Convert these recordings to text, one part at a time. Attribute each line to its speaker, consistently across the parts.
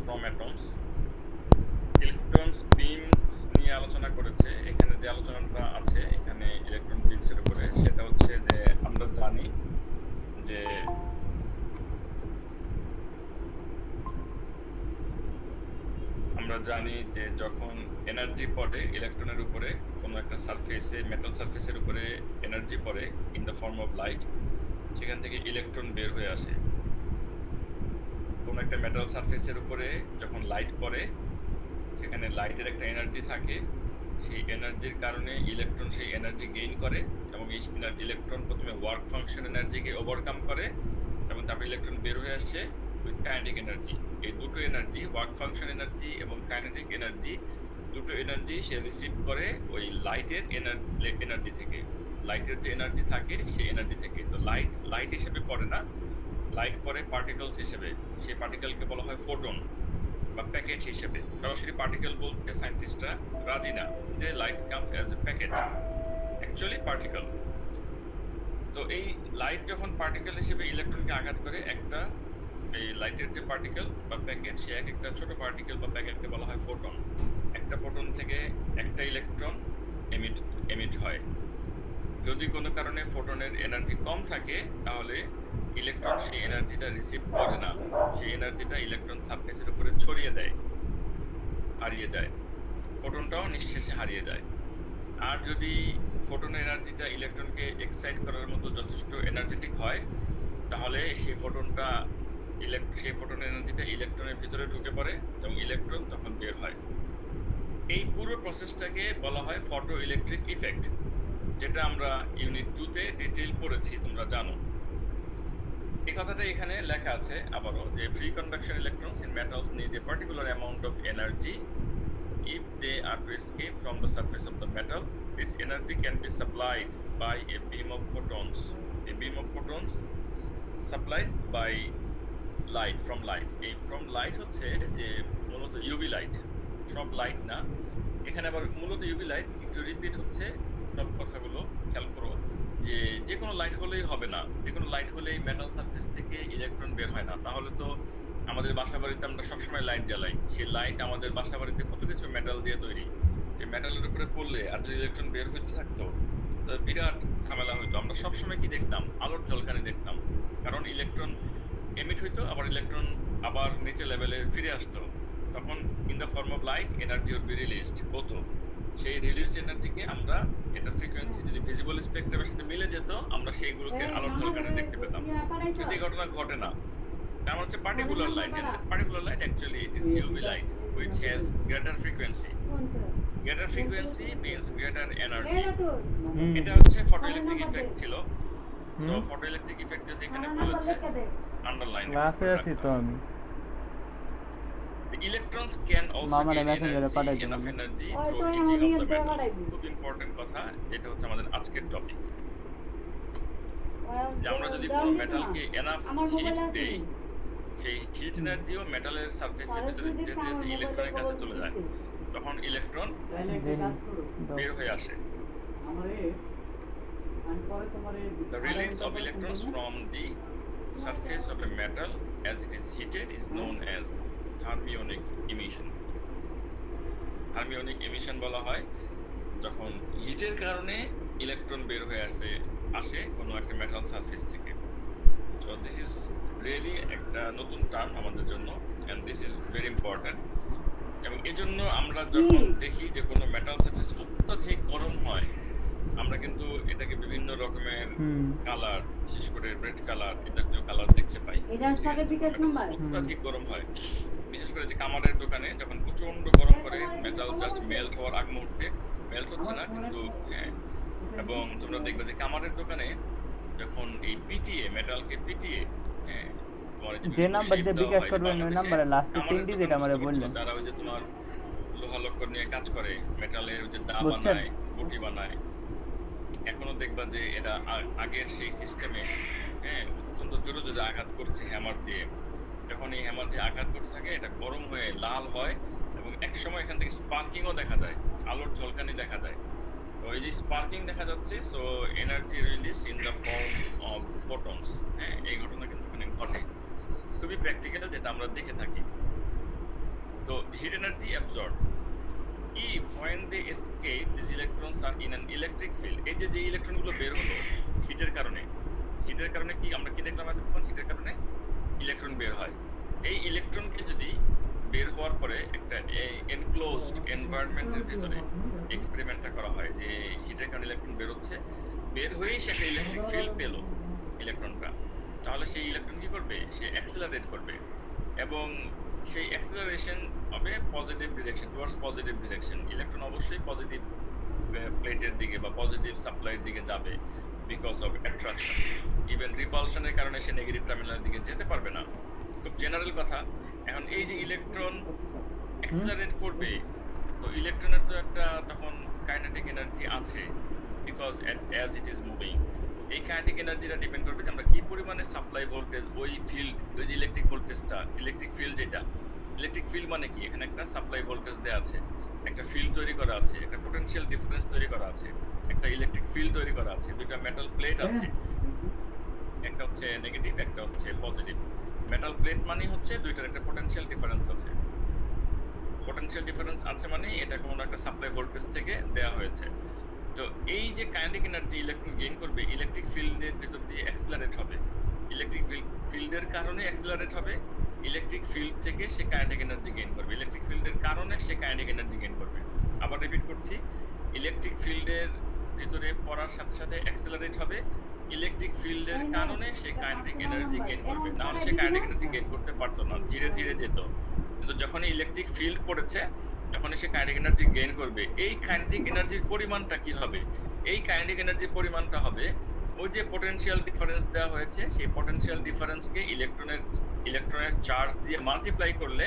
Speaker 1: from atoms. Electrons beans নিয়ে আলোচনা করেছে। এখানে যে আলোচনাটা আছে এখানে ইলেকট্রন বিমসের উপরে, সেটা হচ্ছে যে আমরা জানি যে যখন এনার্জি পড়ে ইলেকট্রনের উপরে কোনো একটা সারফেসে, মেটাল সারফেসের উপরে এনার্জি পড়ে in the form of light, সেখান থেকে ইলেকট্রন বের হয়ে আসে। কোনো একটা মেটাল সারফেসের উপরে যখন লাইট পড়ে সেখানে লাইটের একটা এনার্জি থাকে, সেই এনার্জির কারণে ইলেকট্রন সেই এনার্জি গেইন করে এবং এই ইলেকট্রন প্রথমে ওয়ার্ক ফাংশন এনার্জিকে ওভারকাম করে এবং তারপর ইলেকট্রন বের হয়ে আসছে উইথ কাইনেটিক এনার্জি। এই দুটো এনার্জি, ওয়ার্ক ফাংশন এনার্জি এবং কাইনেটিক এনার্জি, দুটো এনার্জি সে রিসিভ করে ওই লাইটের এনার্জি থেকে। লাইটের যে এনার্জি থাকে সেই এনার্জি থেকে। তো লাইট হিসেবে পড়ে না, লাইট পড়ে পার্টিকলস হিসেবে। সেই পার্টিকেলকে বলা হয় ফোটন বা প্যাকেট হিসেবে। সরাসরি পার্টিকেল বলতে সায়েন্টিস্টরা রাজি না, যে light comes as a packet, actually particle. তো এই লাইট যখন পার্টিকেল হিসেবে ইলেকট্রনকে আঘাত করে, একটা এই লাইটের যে পার্টিকেল বা প্যাকেট, সে এক একটা ছোট পার্টিকেল বা প্যাকেটকে বলা হয় ফোটন। একটা ফোটন থেকে একটা ইলেকট্রন এমিট হয়। যদি কোনো কারণে ফোটনের এনার্জি কম থাকে তাহলে ইলেকট্রন সেই এনার্জিটা রিসিভ করে না, সেই এনার্জিটা ইলেকট্রন সারফেসের উপরে ছড়িয়ে দেয়, হারিয়ে যায়, ফোটনটাও নিঃশেষে হারিয়ে যায়। আর যদি ফোটনের এনার্জিটা ইলেকট্রনকে এক্সাইট করার মতো যথেষ্ট এনার্জেটিক হয় তাহলে সেই ফোটনের এনার্জিটা ইলেকট্রনের ভিতরে ঢুকে পড়ে এবং ইলেকট্রন তখন বের হয়। এই পুরো প্রসেসটাকে বলা হয় ফটো ইলেকট্রিক ইফেক্ট, যেটা আমরা ইউনিট 2-তে ডিটেইল পড়েছি, তোমরা জানো। এই কথাটা এখানে লেখা আছে আবারও, যে free conduction electrons in metals need a particular amount of energy if they are to escape from the surface of the metal. This energy can be supplied by a beam of photons. A beam of photons supplied by light, from light. এই from light হচ্ছে যে মূলত UV light, সব light না। এখানে আবার মূলত UV light, একটু রিপিট হচ্ছে সব কথাগুলো, খেয়াল করো। যে কোনো লাইট হলেই হবে না, যে কোনো লাইট হলেই মেটাল সারফেস থেকে ইলেকট্রন বের হয় না। তাহলে তো আমাদের বাসা বাড়িতে আমরা সবসময় লাইট জ্বালাই, সেই লাইট আমাদের বাসা বাড়িতে কত কিছু মেটাল দিয়ে তৈরি, সেই মেটালের উপরে পড়লে আর যদি ইলেকট্রন বের হইতে থাকতো তো বিরাট ঝামেলা হইতো। আমরা সবসময় কি দেখতাম? আলোর ঝলকানি দেখতাম, কারণ ইলেকট্রন এমিট হইতো, আবার ইলেকট্রন আবার নিচে লেভেলে ফিরে আসতো। তখন in the form of light energy would be released হতো। সেই রিলিজ এনার্জিকে আমরা, এটা ফ্রিকোয়েন্সি যদি ভিজিবল স্পেকট্রামের সাথে মিলে যেত, আমরা সেইগুলোকে আলোর ঝলকানি দেখতে পেতাম। কিন্তু এই ঘটনা ঘটে না। তার হচ্ছে particular light, particular light actually it is UV light which has greater frequency. Greater frequency means greater energy. এটা হচ্ছে ফটোইলেকট্রিক ইফেক্ট ছিল। তো ফটোইলেকট্রিক ইফেক্ট যদি এখানে বলেছে আন্ডারলাইন
Speaker 2: ক্লাসে আছি তো আমি।
Speaker 1: The electrons can also gain enough energy through heating of the metal. খুব ইম্পর্টেন্ট কথা, যেটা হচ্ছে আমাদের আজকের টপিক। যে আমরা যদি কোনো মেটালকে এনাফ হিট দেই, সেই হিট এনার্জিও মেটালের সারফেসের ভিতরে যেতে যেতে ইলেকট্রনের কাছে চলে যায়, তখন ইলেকট্রন বের হয়ে আসে। The release of electrons from the surface of a metal as it is heated is known as thermionic emission. Thermionic emission বলা হয় যখন হিটের কারণে ইলেকট্রন বের হয়ে আসে কোনো একটা মেটাল সারফেস থেকে। So this is really একটা নতুন টার্ম আমাদের জন্য, and this is very important. এবং এজন্য আমরা যখন দেখি যে কোনো মেটাল সারফেস অত্যধিক গরম হয়, আমরা কিন্তু এটাকে বিভিন্ন রকমের কালার, বিশেষ করে রেড কালার, জাতীয় কালার দেখতে পাই। অত্যধিক গরম হয়, বিশেষ করে যে কামারের দোকানে যখন প্রচন্ড গরম করে, মেটাল জাস্ট মেল্ট হওয়ার আগ মুহূর্তে, মেল্ট হচ্ছে না কিন্তু, হ্যাঁ। এবং তোমরা দেখবে যে কামারের দোকানে যখন এই পিটিএ, মেটালকে পিটিএ, হ্যাঁ,
Speaker 2: যে নাম্বার দিয়ে বিকাশ করবেন ওই নাম্বারে লাস্টে 3 ডিজিট আমারে বললেন।
Speaker 1: তারা ওই যে তোমার লোহা লক্কর নিয়ে কাজ করে, মেটালের ওই যে দা বানায়, বটি বানায়, এখনো দেখবা যে এরা আগের সেই সিস্টেমে, হ্যাঁ, অত্যন্ত জোরে জোরে আঘাত করছে হ্যামার দিয়ে। যখন এই হ্যামার দিয়ে আঘাত করতে থাকে, এটা গরম হয়ে লাল হয় এবং একসময় এখান থেকে স্পার্কিংও দেখা যায়, আলোর ঝলকানি দেখা যায়। তো এই যে স্পার্কিং দেখা যাচ্ছে, so energy release in the form of photons. হ্যাঁ, এই ঘটনা কিন্তু এখানে ঘটে, খুবই প্র্যাকটিক্যাল, যেটা আমরা দেখে থাকি। তো heat energy absorbed if when they escape these electrons are in an electric field এই যে ইলেকট্রনগুলো বের হলো হিটের কারণে কি আমরা কি দেখলাম এতক্ষণ হিটের কারণে ইলেকট্রন বের হয় এই ইলেকট্রনকে যদি বের হওয়ার পরে একটা এনক্লোজড এনভায়রনমেন্টের ভিতরে এক্সপেরিমেন্টটা করা হয় যে হিটের কারণে ইলেকট্রন বের হচ্ছে বের হয়েই সে একটা ইলেকট্রিক ফিল্ড পেল ইলেকট্রনটা তাহলে সেই ইলেকট্রন কি করবে সে অ্যাক্সেলারেট করবে এবং সেই অ্যাক্সেলারেশন হবে positive direction towards positive direction electron অবশ্যই পজিটিভ প্লেটের দিকে বা পজিটিভ সাপ্লাইয়ের দিকে যাবে বিকজ অফ অ্যাট্রাকশন ইভেন রিপালশনের কারণে সে নেগেটিভ টার্মিনালের দিকে যেতে পারবে না খুব জেনারেল কথা এখন এই যে ইলেকট্রন অ্যাক্সেলারেট করবে তো ইলেকট্রনের তো একটা তখন কাইনেটিক এনার্জি আছে because as it is moving এই কাইনেটিক এনার্জিটা ডিপেন্ড করবে যে আমরা কি পরিমাণে সাপ্লাই ভোল্টেজ ওই ফিল্ড ওই যে ইলেকট্রিক ভোল্টেজটা ইলেকট্রিক ফিল্ড যেটা ইলেকট্রিক ফিল্ড মানে কি এখানে একটা সাপ্লাই ভোল্টেজ দেওয়া আছে একটা ফিল্ড তৈরি করা আছে একটা পোটেনশিয়াল ডিফারেন্স তৈরি করা আছে একটা ইলেকট্রিক ফিল্ড তৈরি করা আছে দুটো মেটাল প্লেট আছে একটা হচ্ছে নেগেটিভ একটা হচ্ছে পজিটিভ মেটাল প্লেট মানে হচ্ছে দুইটার একটা পোটেনশিয়াল ডিফারেন্স আছে পোটেনশিয়াল ডিফারেন্স আছে মানে এটা কোনো একটা সাপ্লাই ভোল্টেজ থেকে দেওয়া হয়েছে তো এই যে কাইনেটিক এনার্জি ইলেকট্রন গেইন করবে ইলেকট্রিক ফিল্ডের ভিতর দিয়ে অ্যাক্সেলারেট হবে ইলেকট্রিক ফিল্ডের কারণে অ্যাক্সেলারেট হবে ইলেকট্রিক ফিল্ড থেকে সে কাইনেটিক এনার্জি গেইন করবে ইলেকট্রিক ফিল্ডের কারণে সে কাইনেটিক এনার্জি গেইন করবে আবার রিপিট করছি ইলেকট্রিক ফিল্ডের ভিতরে পড়ার সাথে সাথে অ্যাক্সেলারেট হবে ইলেকট্রিক ফিল্ডের কারণে সে কাইনেটিক এনার্জি গেইন করবে না হলে সে কাইনেটিক এনার্জি গেইন করতে পারতো না ধীরে ধীরে যেত কিন্তু যখনই ইলেকট্রিক ফিল্ড পড়েছে যখন সে কাইনেটিক এনার্জি গেইন করবে এই কাইনেটিক এনার্জির পরিমাণটা কি হবে এই কাইনেটিক এনার্জির পরিমাণটা হবে ওই যে পটেনশিয়াল ডিফারেন্স দেওয়া হয়েছে সেই পটেনশিয়াল ডিফারেন্সকে ইলেকট্রনের চার্জ দিয়ে মাল্টিপ্লাই করলে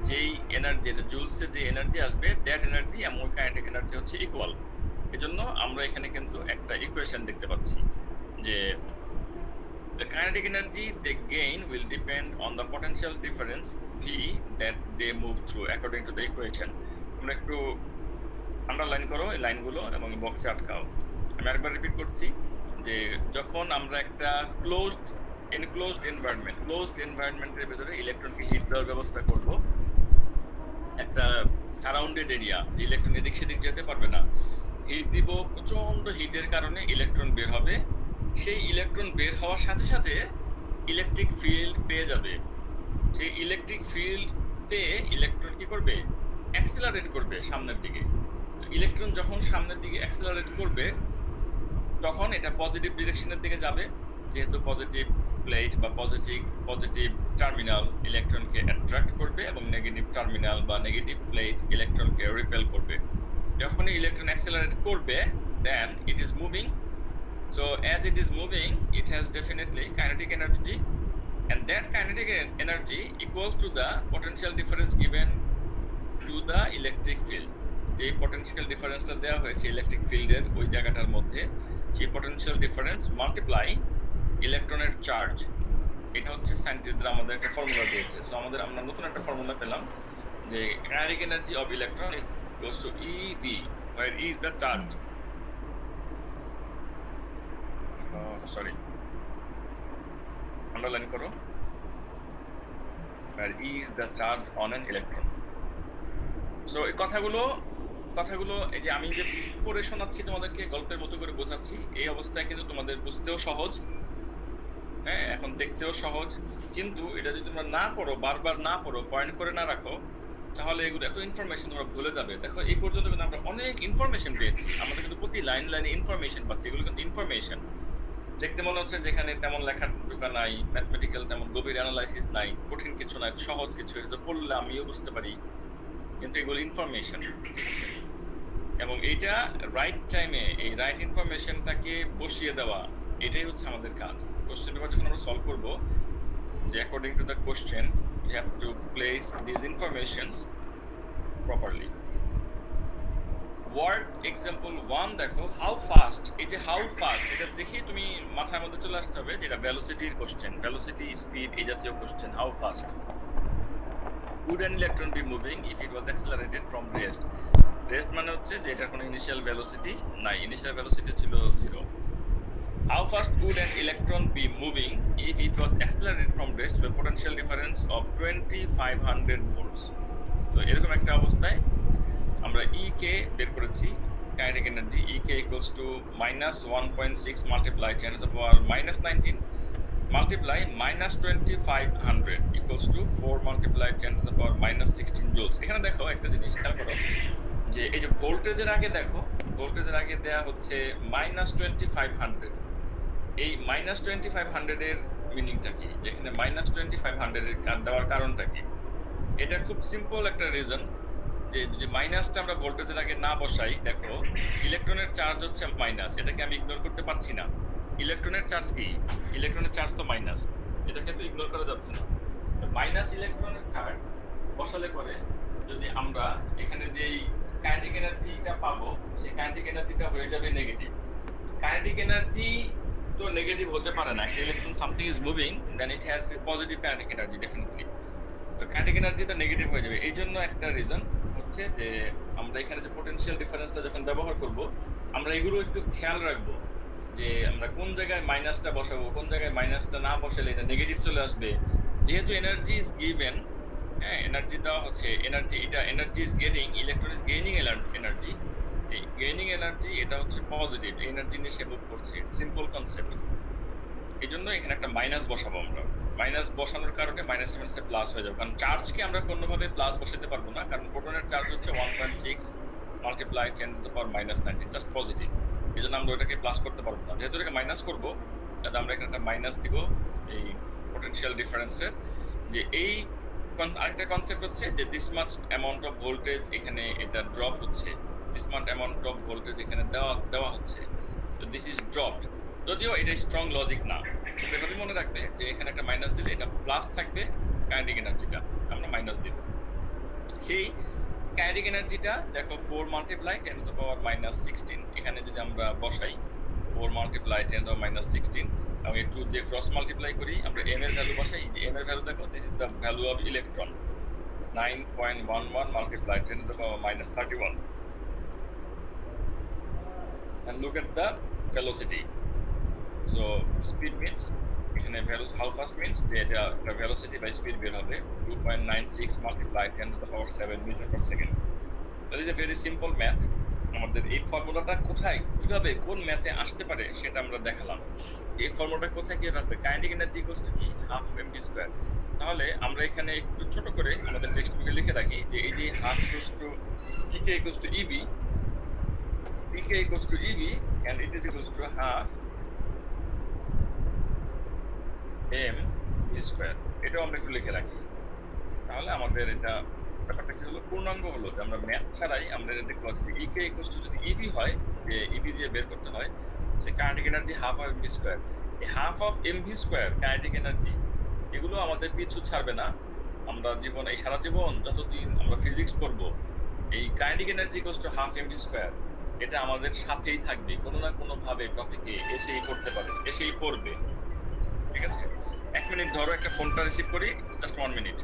Speaker 1: যেই এনার্জি জুলসের যে এনার্জি আসবে দ্যাট এনার্জি এবং ওই কাইনেটিক এনার্জি হচ্ছে ইকুয়াল এজন্য আমরা এখানে কিন্তু একটা ইকুয়েশন দেখতে পাচ্ছি যে the kinetic energy they gain will depend on the potential difference V that they move through according to the equation. তোমরা একটু আন্ডারলাইন করো এই লাইনগুলো এবং বক্সে আটকাও আমি আরেকবার রিপিট করছি যে যখন আমরা একটা ক্লোজড এনভায়রনমেন্টের ভিতরে ইলেকট্রনকে হিট দেওয়ার ব্যবস্থা করব একটা সারাউন্ডেড এরিয়া ইলেকট্রন এদিক সেদিক যেতে পারবে না হিট দিব প্রচন্ড হিটের কারণে ইলেকট্রন বের হবে সেই ইলেকট্রন বের হওয়ার সাথে সাথে ইলেকট্রিক ফিল্ড পেয়ে যাবে সেই ইলেকট্রিক ফিল্ড পেয়ে ইলেকট্রন কি করবে অ্যাক্সেলারেট করবে সামনের দিকে তো ইলেকট্রন যখন সামনের দিকে অ্যাক্সেলারেট করবে তখন এটা পজিটিভ ডিরেকশনের দিকে যাবে যেহেতু পজিটিভ প্লেট বা পজিটিভ টার্মিনাল ইলেকট্রনকে অ্যাট্রাক্ট করবে এবং নেগেটিভ টার্মিনাল বা নেগেটিভ প্লেট ইলেকট্রনকে রিপেল করবে যখনই ইলেকট্রন অ্যাক্সেলারেট করবে then it is moving so as it is moving it has definitely kinetic energy and that kinetic energy equals to the potential difference given to the electric field যে potential difference টা দেওয়া হয়েছে electric ফিল্ডের ওই জায়গাটার মধ্যে সেই potential difference multiply ইলেকট্রনের চার্জ এটা হচ্ছে সায়েন্টিস্টরা আমাদের একটা ফর্মুলা দিয়েছে সো আমরা নতুন একটা ফর্মুলা পেলাম যে kinetic energy of electron equals to EV where E is the charge sorry underline করো where E is the charge on an electron so এই কথাগুলো এই যে আমি যে পড়ে শোনাচ্ছি তোমাদেরকে গল্পের মতো করে বোঝাচ্ছি এই অবস্থায় কিন্তু তোমাদের বুঝতেও সহজ হ্যাঁ এখন দেখতেও সহজ কিন্তু এটা যদি তোমরা না পড়ো বারবার না পড়ো পয়েন্ট করে না রাখো তাহলে এগুলো এত ইনফরমেশন তোমরা ভুলে যাবে দেখো এই পর্যন্ত কিন্তু আমরা অনেক ইনফরমেশন পেয়েছি আমাদের কিন্তু প্রতি লাইনে ইনফরমেশন পাচ্ছি এগুলো কিন্তু ইনফরমেশন দেখতে মনে হচ্ছে যেখানে তেমন লেখার ঢোকা নাই ম্যাথমেটিক্যাল তেমন গভীর অ্যানালাইসিস নাই কঠিন কিছু নাই সহজ কিছু এটা পড়লে আমিও বুঝতে পারি কিন্তু এগুলো ইনফরমেশন ঠিক আছে এবং এইটা রাইট টাইমে এই রাইট ইনফরমেশনটাকে বসিয়ে দেওয়া এটাই হচ্ছে আমাদের কাজ কোশ্চেন পেপার যখন আমরা সলভ করব যে according to the question you have to place this informations properly word example 1 দেখো হাউ ফাস্ট এই যে হাউ ফাস্ট এটা দেখি তুমি মাথার মধ্যে চলে আসতে হবে যেটা ভেলোসিটির কোশ্চেন ভেলোসিটি স্পিড এই জাতীয় question how fast would an electron be moving if it was accelerated from rest মানে হচ্ছে যে এটার কোনো ইনিশিয়াল ভেলোসিটি নাই ইনিশিয়াল ভেলোসিটি ছিল 0 how fast would an electron be moving if it was accelerated from rest with a potential difference of 2500 volts তো তো এরকম একটা অবস্থায় আমরা E কে বের করেছি kinetic energy E K equals to -1.6 multiply 10 to the power -19 multiply -2500 equals to 4 multiply 10 to the power -16 joules এখানে দেখো একটা জিনিস খেয়াল করো যে এই যে ভোল্টেজের আগে দেখো ভোল্টেজের আগে দেয়া হচ্ছে -2500 এই -2500 এর মিনিংটা কি যেখানে -2500 এর দেওয়ার কারণটা কি এটা খুব সিম্পল একটা রিজন যে যদি মাইনাসটা আমরা ভোল্টেজের আগে না বসাই দেখো ইলেকট্রনের চার্জ হচ্ছে মাইনাস এটাকে আমি ইগনোর করতে পারছি না ইলেকট্রনের চার্জ কি ইলেকট্রনের চার্জ তো মাইনাস এটা কিন্তু ইগনোর করা যাচ্ছে না মাইনাস ইলেকট্রনের চার্জ বসালে পরে যদি আমরা এখানে যেই কাইনেটিক এনার্জিটা পাবো সেই কাইনেটিক এনার্জিটা হয়ে যাবে নেগেটিভ কাইনেটিক এনার্জি তো নেগেটিভ হতে পারে না electron something is moving then it has positive kinetic energy definitely তো কাইনেটিক এনার্জি তো নেগেটিভ হয়ে যাবে এই জন্য একটা রিজন হচ্ছে যে আমরা এখানে যে পোটেনশিয়াল ডিফারেন্সটা যখন ব্যবহার করব আমরা এগুলো একটু খেয়াল রাখবো যে আমরা কোন জায়গায় মাইনাসটা বসাবো কোন জায়গায় মাইনাসটা না বসালে এটা নেগেটিভ চলে আসবে যেহেতু এনার্জি ইজ গিভেন হ্যাঁ এনার্জি দেওয়া হচ্ছে এনার্জি এটা energy is gaining electron is gaining energy এই গেইনিং এনার্জি এটা হচ্ছে পজিটিভ এনার্জি নিয়ে সে মুভ করছে সিম্পল কনসেপ্ট এই জন্য এখানে একটা মাইনাস বসাবো আমরা মাইনাস বসানোর কারণে মাইনাস মাইনাসে প্লাস হয়ে যাবে কারণ চার্জকে আমরা কোনোভাবে প্লাস বসাতে পারবো না কারণ প্রোটনের চার্জ হচ্ছে 1.6 multiply 10 to the power -19 just positive এই জন্য আমরা ওটাকে প্লাস করতে পারবো না যেহেতু এটাকে মাইনাস করবো তাহলে আমরা এখানে একটা মাইনাস দিব এই পোটেনশিয়াল ডিফারেন্সের যে এই আরেকটা কনসেপ্ট হচ্ছে যে this much amount of voltage এখানে এটা ড্রপ হচ্ছে this much amount of voltage এখানে দেওয়া হচ্ছে তো দিস ইজ ড্রপড যদিও এটা স্ট্রং লজিক না কিন্তু এভাবে মনে রাখবে যে এখানে একটা মাইনাস দিলে এটা প্লাস থাকবে কাইনেটিক এনার্জিটা আমরা মাইনাস দিব সেই কাইনেটিক এনার্জিটা দেখো 4 মাল্টিপ্লাই 10 টু দ্য পাওয়ার -16 এখানে যদি আমরা বসাই 4 মাল্টিপ্লাই 10 টু দ্য পাওয়ার -16 এবং এই 2 দিয়ে ক্রস মাল্টিপ্লাই করি আমরা m এর ভ্যালু বসাই যে m এর ভ্যালু দেখো this is the value of electron 9.11 multiply 10 to the power -31 and look at the velocity so speed means এখানে ভ্যালু হাউ ফাস্ট মিন্স যে এটা ভেলোসিটি বাই স্পিড বের হবে 2.96 multiply 10 to the power 7 metre per second that is a very simple math আমাদের এই ফর্মুলাটা কোথায় কিভাবে কোন ম্যাথে আসতে পারে সেটা আমরা দেখালাম এই ফর্মুলাটা কোথায় কিভাবে আসবে কাইনেটিক এনার্জি ইকুয়ালস টু কি হাফ mv স্কয়ার তাহলে আমরা এখানে একটু ছোট করে আমাদের টেক্সট বুকে লিখে রাখি যে এই যে half equals to ek equals two ev ek equals two ev and it is equals to half m square এটাও আমরা একটু লিখে রাখি তাহলে আমাদের এটা ব্যাপারটা কি হলো পূর্ণাঙ্গ হলো যে আমরা ম্যাথ ছাড়াই আমরা এটা দেখতে পাচ্ছি ek ইকুয়ালস টু যদি ev হয় যে ev দিয়ে বের করতে হয় সে kinetic energy half of mv square এই half of mv square kinetic energy এগুলো আমাদের পিছু ছাড়বে না আমরা জীবন এই সারা জীবন যতদিন আমরা ফিজিক্স পড়বো এই kinetic energy equals to half mv square এটা আমাদের সাথেই থাকবে কোনো না কোনো ভাবে টপিকে এসেই করতে পারে এসেই পড়বে ঠিক আছে 1 মিনিট ধরো একটা ফোনটা রিসিভ করি জাস্ট 1 মিনিট